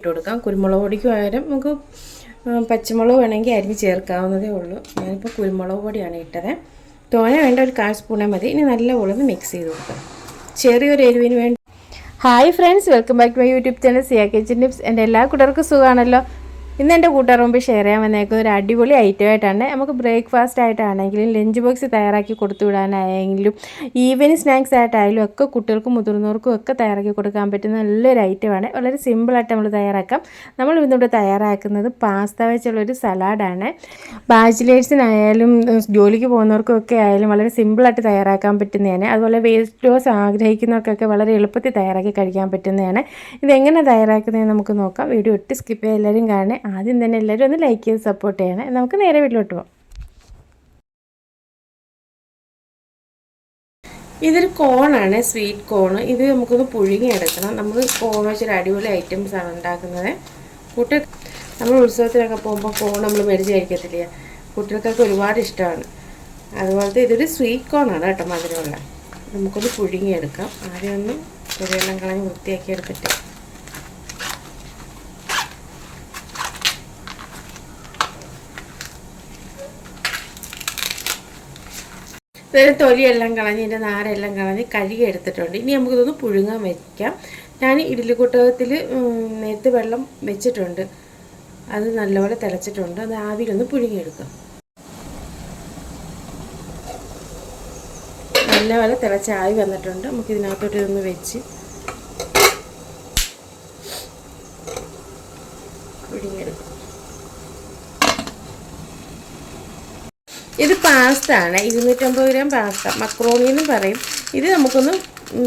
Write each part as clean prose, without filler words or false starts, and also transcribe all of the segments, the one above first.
ഇട്ട് കൊടുക്കാം. കുരുമുളക് പൊടിക്ക് പകരം നമുക്ക് പച്ചമുളക് വേണമെങ്കിൽ അരിഞ്ഞ് ചേർക്കാവുന്നതേ ഉള്ളൂ. ഞാനിപ്പോൾ കുരുമുളക് പൊടിയാണ് ഇട്ടത്. തോനെ വേണ്ട, ഒരു 1/4 സ്പൂണേ മതി. ഇനി നല്ലപോലെ മിക്സ് ചെയ്ത് കൊടുക്കാം. ചെറിയൊരു എരിവിന് വേണ്ടി. Hi friends, welcome back to my YouTube channel Siya kitchen tips. എൻ്റെ എല്ലാ കൂട്ടർക്കും സുഖമാണല്ലോ. ഇന്ന് എൻ്റെ കൂട്ടുകാർ മുമ്പ് ഷെയർ ചെയ്യാൻ വന്നേക്കുന്ന ഒരു അടിപൊളി ഐറ്റമായിട്ടാണ്. നമുക്ക് ബ്രേക്ക്ഫാസ്റ്റ് ആയിട്ടാണെങ്കിലും ലഞ്ച് ബോക്സ് തയ്യാറാക്കി കൊടുത്തു വിടാനായെങ്കിലും ഈവനിങ് സ്നാക്സ് ആയിട്ടായാലും ഒക്കെ കുട്ടികൾക്കും മുതിർന്നവർക്കും ഒക്കെ തയ്യാറാക്കി കൊടുക്കാൻ പറ്റുന്ന നല്ലൊരു ഐറ്റമാണ്. വളരെ സിമ്പിളായിട്ട് നമ്മൾ തയ്യാറാക്കാം. നമ്മൾ ഇന്നിവിടെ തയ്യാറാക്കുന്നത് പാസ്ത വെച്ചുള്ളൊരു സലാഡാണ്. ബാച്ചിലേഴ്സിനായാലും ജോലിക്ക് പോകുന്നവർക്കും ഒക്കെ ആയാലും വളരെ സിമ്പിളായിട്ട് തയ്യാറാക്കാൻ പറ്റുന്നതാണ്. അതുപോലെ വെയിറ്റ് ലോസ് ആഗ്രഹിക്കുന്നവർക്കൊക്കെ വളരെ എളുപ്പത്തിൽ തയ്യാറാക്കി കഴിക്കാൻ പറ്റുന്നതാണ്. ഇതെങ്ങനെ തയ്യാറാക്കുന്നതെന്ന് നമുക്ക് നോക്കാം. വീഡിയോ ഒട്ടും സ്കിപ്പ് ചെയ്ത് എല്ലാവരും കാണണേ. ആദ്യം തന്നെ എല്ലാവരും ഒന്ന് ലൈക്ക് ചെയ്ത് സപ്പോർട്ട് ചെയ്യണേ. നമുക്ക് നേരെ വീട്ടിലോട്ട് പോകാം. ഇതൊരു കോണാണ്, സ്വീറ്റ് കോണ്. ഇത് നമുക്കൊന്ന് പുഴുങ്ങിയെടുക്കണം. നമ്മൾ കോൺ വെച്ചൊരു അടിപൊളി ഐറ്റംസ് ആണ് ഉണ്ടാക്കുന്നത്. നമ്മൾ ഉത്സവത്തിനൊക്കെ പോകുമ്പോൾ കോൺ നമ്മൾ മേടിച്ച് കഴിക്കത്തില്ല. കുട്ടികൾക്കൊക്കെ ഒരുപാട് ഇഷ്ടമാണ്. അതുപോലത്തെ ഇതൊരു സ്വീറ്റ് കോണാണ് കേട്ടോ, മധുരമുള്ള. നമുക്കൊന്ന് പുഴുങ്ങിയെടുക്കാം. ആദ്യം ഒന്ന് ചെറിയെല്ലാം കളഞ്ഞ് വൃത്തിയാക്കി എടുത്തിട്ട് തൊലിയെല്ലാം കളഞ്ഞ് ഇതിൻ്റെ നാരെല്ലാം കളഞ്ഞ് കഴുകി എടുത്തിട്ടുണ്ട്. ഇനി നമുക്കിതൊന്ന് പുഴുങ്ങാൻ വയ്ക്കാം. ഞാൻ ഇഡ്ഡലിക്കുട്ടകത്തിൽ നേരത്തെ വെള്ളം വെച്ചിട്ടുണ്ട്. അത് നല്ലപോലെ തിളച്ചിട്ടുണ്ട്. അത് ആവിയിലൊന്ന് പുഴുങ്ങിയെടുക്കാം. നല്ലപോലെ തിളച്ച ആവി വന്നിട്ടുണ്ട്. നമുക്കിതിനകത്തോട്ട് ഇതൊന്ന് വെച്ച് പുഴുങ്ങിയെടുക്കാം. ഇത് പാസ്ത ആണ്, 250 ഗ്രാം പാസ്ത, മക്രോണി എന്നും പറയും. ഇത് നമുക്കൊന്ന്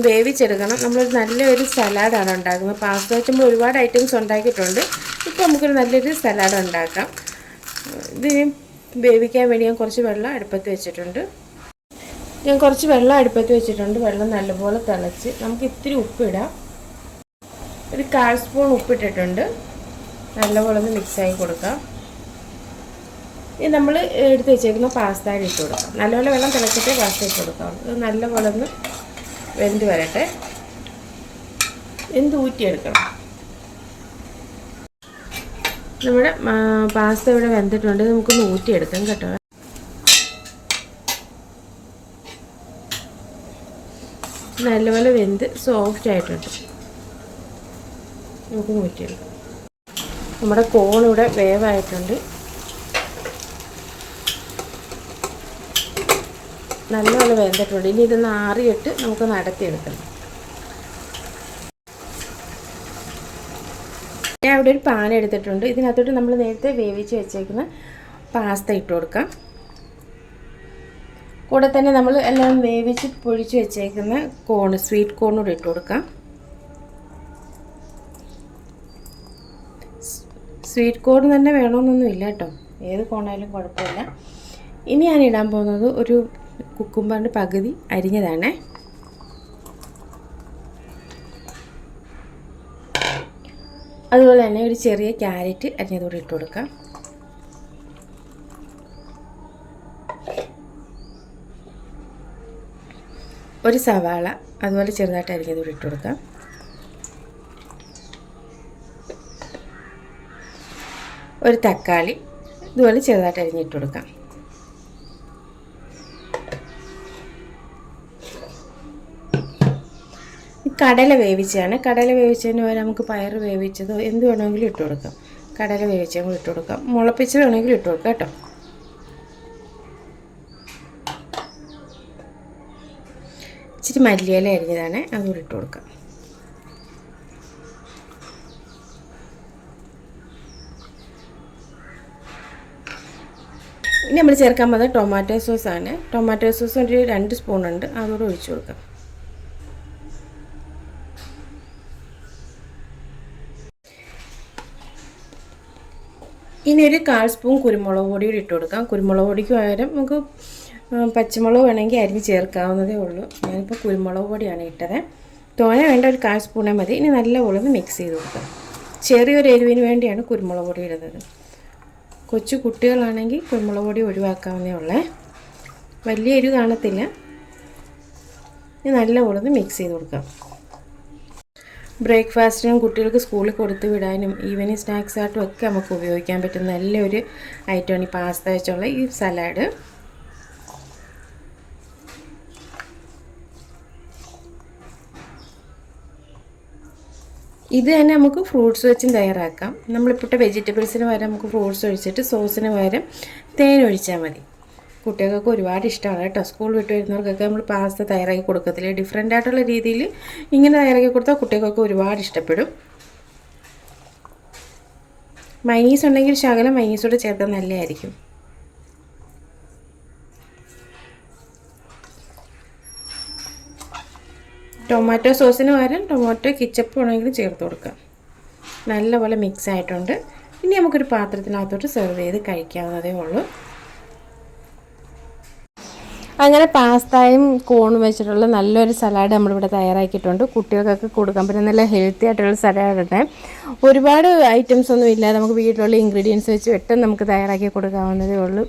വേവിച്ചെടുക്കണം. നമ്മളൊരു നല്ലൊരു സലാഡാണ് ഉണ്ടാക്കുന്നത്. പാസ്ത വെച്ച് നമ്മൾ ഒരുപാട് ഐറ്റംസ് ഉണ്ടാക്കിയിട്ടുണ്ട്. ഇപ്പോൾ നമുക്കൊരു നല്ലൊരു സലാഡ് ഉണ്ടാക്കാം. ഇതിന് വേവിക്കാൻ വേണ്ടി ഞാൻ കുറച്ച് വെള്ളം അടുപ്പത്ത് വെച്ചിട്ടുണ്ട്. വെള്ളം നല്ലപോലെ തിളച്ച് നമുക്ക് ഇത്തിരി ഉപ്പിടാം. ഒരു 1/4 സ്പൂൺ ഉപ്പിട്ടിട്ടുണ്ട്. നല്ലപോലെ ഒന്ന് മിക്സാക്കി കൊടുക്കാം. ഇത് നമ്മൾ എടുത്ത് വെച്ചേക്കുന്ന പാസ്ത ഇട്ട് കൊടുക്കാം. നല്ലപോലെ വെള്ളം തിളച്ചിട്ട് പാസ്ത ഇട്ട് കൊടുക്കാം. ഇത് നല്ലപോലെ ഒന്ന് വെന്ത് വരട്ടെ. ഊറ്റിയെടുക്കണം. നമ്മുടെ പാസ്ത ഇവിടെ വെന്തിട്ടുണ്ട്. നമുക്കൊന്ന് ഊറ്റിയെടുക്കാം കേട്ടോ. നല്ലപോലെ വെന്ത് സോഫ്റ്റ് ആയിട്ടുണ്ട്. നമുക്ക് ഊറ്റിയെടുക്കാം. നമ്മുടെ കോൺ ഇവിടെ വേവായിട്ടുണ്ട്. നല്ലപോലെ വെന്തിട്ടുണ്ട്. ഇനി ഇതൊന്ന് ആറിയിട്ട് നമുക്കൊന്ന് അടത്തിയെടുക്കണം. ഞാൻ അവിടെ ഒരു പാൻ എടുത്തിട്ടുണ്ട്. ഇതിനകത്തോട്ട് നമ്മൾ നേരത്തെ വേവിച്ച് വെച്ചേക്കുന്ന പാസ്ത ഇട്ട് കൊടുക്കാം. കൂടെ തന്നെ നമ്മൾ എല്ലാം വേവിച്ച് പൊഴിച്ച് വെച്ചേക്കുന്ന കോൺ, സ്വീറ്റ് കോൺ കൂടെ ഇട്ട് കൊടുക്കാം. സ്വീറ്റ് കോൺ തന്നെ വേണമെന്നൊന്നുമില്ല കേട്ടോ, ഏത് കോണായാലും കുഴപ്പമില്ല. ഇനി ഞാൻ ഇടാൻ പോകുന്നത് ഒരു കുക്കുംബറിൻ്റെ പകുതി അരിഞ്ഞതാണ്. അതുപോലെ തന്നെ ഒരു ചെറിയ ക്യാരറ്റ് അരിഞ്ഞതോടെ ഇട്ട് കൊടുക്കാം. ഒരു സവാള അതുപോലെ ചെറുതായിട്ട് അരിഞ്ഞതോടെ ഇട്ട് കൊടുക്കാം. ഒരു തക്കാളി ഇതുപോലെ ചെറുതായിട്ട് അരിഞ്ഞിട്ട് കൊടുക്കാം. കടല വേവിച്ചതാണ്. കടല വേവിച്ചതിന് പകരം നമുക്ക് പയർ വേവിച്ചതോ എന്ത് വേണമെങ്കിലും ഇട്ട് കൊടുക്കാം. കടല വേവിച്ചതും ഇട്ട് കൊടുക്കാം. മുളപ്പിച്ചത് വേണമെങ്കിലും ഇട്ട് കൊടുക്കാം കേട്ടോ. ഇച്ചിരി മല്ലിയില അരിഞ്ഞതാണ്, അതുകൂടി ഇട്ട് കൊടുക്കാം. ഇനി നമ്മൾ ചേർക്കാൻ പോകുന്നത് ടൊമാറ്റോ സോസാണ്. ടൊമാറ്റോ സോസ് ഒരു 2 സ്പൂണുണ്ട്, അതുകൂടെ ഒഴിച്ചു കൊടുക്കാം. ഇനി ഒരു 1/4 സ്പൂൺ കുരുമുളക് പൊടി കൂടി ഇട്ട് കൊടുക്കാം. കുരുമുളക് പൊടിക്ക് പകരം നമുക്ക് പച്ചമുളക് വേണമെങ്കിൽ അരിഞ്ഞ് ചേർക്കാവുന്നതേ ഉള്ളൂ. ഞാനിപ്പോൾ കുരുമുളക് പൊടിയാണ് ഇട്ടത്. തോനെ വേണ്ട, ഒരു 1/4 സ്പൂണേ മതി. ഇനി നല്ലപോലെ ഒന്ന് മിക്സ് ചെയ്ത് കൊടുക്കാം. ചെറിയൊരു എരിവിന് വേണ്ടിയാണ് കുരുമുളക് പൊടി ഇടുന്നത്. കൊച്ചു കുട്ടികളാണെങ്കിൽ കുരുമുളക് പൊടി ഒഴിവാക്കാവുന്നേ ഉള്ളേ. വലിയ എരിവ് കാണത്തില്ല. ഇനി നല്ലപോലെ ഒന്ന് മിക്സ് ചെയ്ത് കൊടുക്കാം. ബ്രേക്ക്ഫാസ്റ്റിനും കുട്ടികൾക്ക് സ്കൂളിൽ കൊടുത്തു വിടാനും ഈവനിങ് സ്നാക്സായിട്ടും ഒക്കെ നമുക്ക് ഉപയോഗിക്കാൻ പറ്റുന്ന നല്ലൊരു ഐറ്റമാണ് ഈ പാസ്ത വെച്ചുള്ള ഈ സലാഡ്. ഇത് തന്നെ നമുക്ക് ഫ്രൂട്ട്സ് വെച്ചും തയ്യാറാക്കാം. നമ്മളിപ്പോഴത്തെ വെജിറ്റബിൾസിന് പകരം നമുക്ക് ഫ്രൂട്ട്സ് ഒഴിച്ചിട്ട് സോസിന് പകരം തേൻ ഒഴിച്ചാൽ മതി. കുട്ടികൾക്കൊക്കെ ഒരുപാട് ഇഷ്ടമാണ് കേട്ടോ. സ്കൂൾ വിട്ട് വരുന്നവർക്കൊക്കെ നമ്മൾ പാസ്ത തയ്യാറാക്കി കൊടുക്കത്തില്ല. ഡിഫറെൻ്റ് ആയിട്ടുള്ള രീതിയിൽ ഇങ്ങനെ തയ്യാറാക്കി കൊടുത്താൽ കുട്ടികൾക്കൊക്കെ ഒരുപാട് ഇഷ്ടപ്പെടും. മൈനീസ് ഉണ്ടെങ്കിൽ ശകലം മൈനീസോടെ ചേർത്താൽ നല്ലതായിരിക്കും. ടൊമാറ്റോ സോസിന് പകരം ടൊമാറ്റോ കെച്ചപ്പ് വേണമെങ്കിൽ ചേർത്ത് കൊടുക്കാം. നല്ലപോലെ മിക്സ് ആയിട്ടുണ്ട്. ഇനി നമുക്കൊരു പാത്രത്തിനകത്തോട്ട് സെർവ് ചെയ്ത് കഴിക്കാവുന്നതേ ഉള്ളൂ. അങ്ങനെ പാസ്തയും കോണും വെച്ചിട്ടുള്ള നല്ലൊരു സലാഡ് നമ്മളിവിടെ തയ്യാറാക്കിയിട്ടുണ്ട്. കുട്ടികൾക്കൊക്കെ കൊടുക്കാൻ പറ്റുന്ന നല്ല ഹെൽത്തി ആയിട്ടുള്ള സലാഡാണ്. ഒരുപാട് ഐറ്റംസ് ഒന്നും ഇല്ലാതെ നമുക്ക് വീട്ടിലുള്ള ഇൻഗ്രീഡിയൻസ് വെച്ച് പെട്ടെന്ന് നമുക്ക് തയ്യാറാക്കി കൊടുക്കാവുന്നതേ ഉള്ളൂ.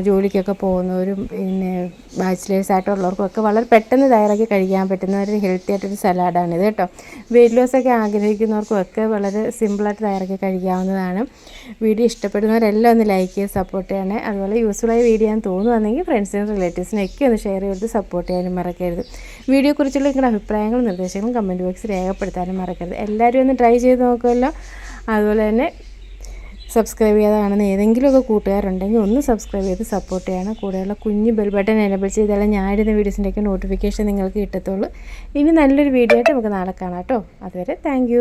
ജോലിക്കൊക്കെ പോകുന്നവരും പിന്നെ ബാച്ചിലേഴ്സ് ആയിട്ടുള്ളവർക്കൊക്കെ വളരെ പെട്ടെന്ന് തയ്യാറാക്കി കഴിക്കാൻ പറ്റുന്ന ഒരു ഹെൽത്തി ആയിട്ടൊരു സലാഡാണിത് കേട്ടോ. വെയിറ്റ് ലോസൊക്കെ ആഗ്രഹിക്കുന്നവർക്കൊക്കെ വളരെ സിമ്പിളായിട്ട് തയ്യാറാക്കി കഴിക്കാവുന്നതാണ്. വീഡിയോ ഇഷ്ടപ്പെടുന്നവരെല്ലാം ഒന്ന് ലൈക്ക് ചെയ്ത് സപ്പോർട്ട് ചെയ്യണേ. അതുപോലെ യൂസ്ഫുള്ളായ വീഡിയോ ഞാൻ തോന്നുവാണെങ്കിൽ ഫ്രണ്ട്സിനും റിലേറ്റീവ്സിനൊക്കെ ഒന്ന് ഷെയർ ചെയ്ത് സപ്പോർട്ട് ചെയ്യാനും മറക്കരുത്. വീഡിയോയെക്കുറിച്ചുള്ള നിങ്ങളുടെ അഭിപ്രായങ്ങളും നിർദ്ദേശങ്ങളും കമൻറ്റ് ബോക്സിൽ രേഖപ്പെടുത്താനും മറക്കരുത്. എല്ലാവരും ഒന്ന് ട്രൈ ചെയ്ത് നോക്കുമല്ലോ. അതുപോലെ തന്നെ സബ്സ്ക്രൈബ് ചെയ്യാതെ കാണുന്ന ഏതെങ്കിലുമൊക്കെ കൂട്ടുകാരുണ്ടെങ്കിൽ ഒന്ന് സബ്സ്ക്രൈബ് ചെയ്ത് സപ്പോർട്ട് ചെയ്യണം. കൂടെയുള്ള കുഞ്ഞ് ബെൽ ബട്ടൺ എനേബിൾ ചെയ്താലും ഞാനിടുന്ന വീഡിയോസിൻ്റെയൊക്കെ നോട്ടിഫിക്കേഷൻ നിങ്ങൾക്ക് കിട്ടത്തുള്ളൂ. ഇനി നല്ലൊരു വീഡിയോ ആയിട്ട് നമുക്ക് നാളെ കാണാം കേട്ടോ. അതുവരെ താങ്ക്